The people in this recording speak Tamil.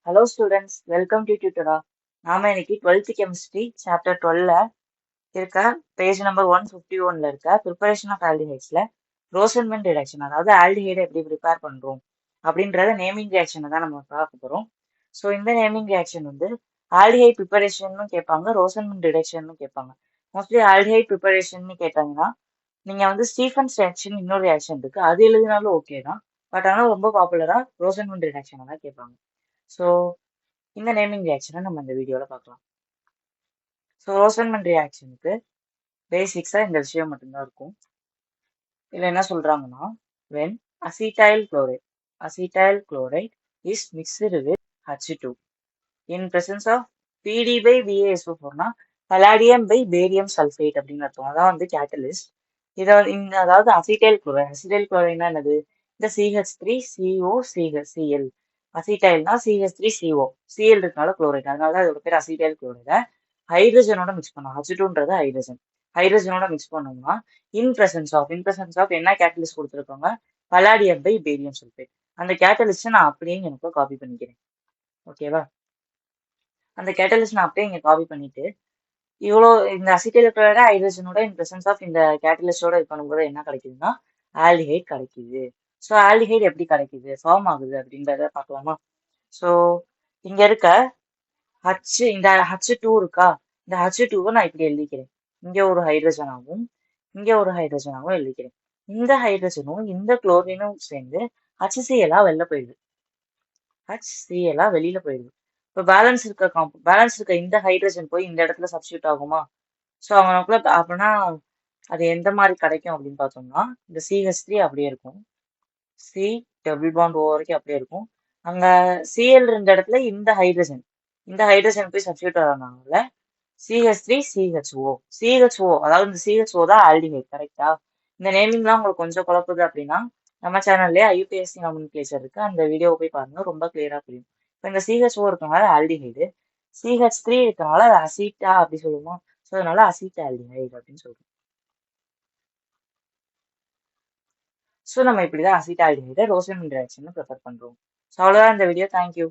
Hello students, welcome to Tutora. நாம இன்னைக்கு 12th chemistry chapter 12ல இருக்க பேஜ் நம்பர் 151ல இருக்க ப்ரிப்பரேஷன் ஆஃப் ஆல்டிஹைட்ஸ்ல ரோசன்மன் ரியாக்ஷன், அதாவது ஆல்டிஹைடை எப்படி ப்ரிப்பேர் பண்றோம் அப்படின்றத நேமிங் ரியாக்ஷனை தான் நம்ம பார்க்க போறோம். ஸோ இந்த நேமிங் ரியாக்ஷன் வந்து ஆல்டிஹைட் ப்ரிப்பரேஷன்னு கேட்பாங்க, ரோசன்மன் ரிடக்ஷன்னு கேட்பாங்க. மோஸ்ட்லி ஆல்டிஹைட் ப்ரிப்பரேஷன் கேட்டாங்கன்னா நீங்க வந்து ஸ்டீஃபன்ஸ் ரியாக்ஷன் இன்னொரு ரியாக்ஷன் இருக்கு, அது எழுதினாலும் ஓகே தான். பட் ஆனால் ரொம்ப பாப்புலரா ரோசன்மன் ரியாக்ஷனை தான் கேட்பாங்க. ஸோ இந்த நேமிங் ரியாக்ஷனை நம்ம இந்த வீடியோவில் பார்க்கலாம். ஸோ ரோசன்மன் ரியாக்ஷனுக்கு பேசிக்ஸாக இந்த விஷயம் மட்டும்தான் இருக்கும். இதில் என்ன சொல்கிறாங்கன்னா, when acetyl chloride is mixed with H2 in presence of PD by BaSO4னா பலாடியம் பை பேரியம் சல்ஃபேட் அப்படின்னு அர்த்தம். அதான் வந்து கேட்டலிஸ்ட். இதை அதாவது அசிட்டைல் குளோரைட்னா என்னது? இந்த CH3CO CL அசிட்டைல்னா CH3CO, Cl இருக்கனால குளோரைட், அதனால தான் இதோட பேர் அசிட்டைல் குளோரைடை ஹைட்ரஜனோட மிக்ஸ் பண்ணோம். H2ன்றது ஹைட்ரஜனோட மிக்ஸ் பண்ணோம்னா இன் பிரசன்ஸ் ஆஃப் என்ன கேட்டலிஸ்ட் கொடுத்துருக்காங்க? Palladium by barium sulphate. அந்த கேட்டலிஸ்ட்டை நான் அப்படியே எனக்கு காப்பி பண்ணிக்கிறேன். ஓகேவா? அந்த கேட்டலிஸ்ட் நான் அப்படியே இங்கே காப்பி பண்ணிட்டு இவ்வளோ இந்த அசிட்டைல் குளோரைட ஹைட்ரஜனோட இன் பிரசன்ஸ் ஆஃப் இந்த கேட்டலிஸ்டோட இது பண்ணும்போது என்ன கிடைக்குதுன்னா ஆல்டிஹைட் கிடைக்குது. ஸோ ஆல்டிஹைட் எப்படி கிடைக்குது, ஃபார்ம் ஆகுது அப்படின்றத பார்க்கலாமா? ஸோ இங்க இருக்க இந்த H2 இருக்கா, இந்த H2வை நான் இப்படி எழுதிக்கிறேன். இங்க ஒரு ஹைட்ரஜனாகவும் இங்க ஒரு ஹைட்ரஜனாகவும் எழுதிக்கிறேன். இந்த ஹைட்ரஜனும் இந்த குளோரினும் சேர்ந்து HCl வெளில போயிடுது. HCl வெளியில போயிடுது. இப்போ பேலன்ஸ் இருக்க இந்த ஹைட்ரஜன் போய் இந்த இடத்துல சப்ஸ்டியூட் ஆகுமா? ஸோ அவனுக்குள்ள அப்படின்னா அது எந்த மாதிரி கிடைக்கும் அப்படின்னு பார்த்தோம்னா இந்த CH3 அப்படியே இருக்கும், சி டபுள் பாண்ட் ஓ வரைக்கும் அப்படியே இருக்கும். அங்க Cl இருந்த இடத்துல இந்த ஹைட்ரஜன் போய் சப்ஸ்டியூட் ஆகிறதுனால CH3 CHO, அதாவது இந்த CHO தான் ஆல்டிஹைட். கரெக்டா? இந்த நேமிங்லாம் உங்களுக்கு கொஞ்சம் குழப்புது அப்படின்னா நம்ம சேனல்லே IUPAC நாமென்க்ளேச்சர் இருக்கு, அந்த வீடியோவை போய் பாருங்க, ரொம்ப கிளியரா புரியும். இப்போ இந்த CHO இருக்கனால ஆல்டிஹைடு, CH3 இருக்கனால அது அசிட்டா அப்படி சொல்லுவோம். ஸோ அதனால அசிட் ஆல்டிஹைடு அப்படின்னு சொல்றோம். ஸோ நம்ம இப்படிதான் அசிட் ஆல்டிஹைடை ரோசன்மன் ரியாக்ஷன் ப்ரிப்பேர் பண்றோம். ஸோ அவ்வளோதான் இந்த வீடியோ. தேங்க்யூ.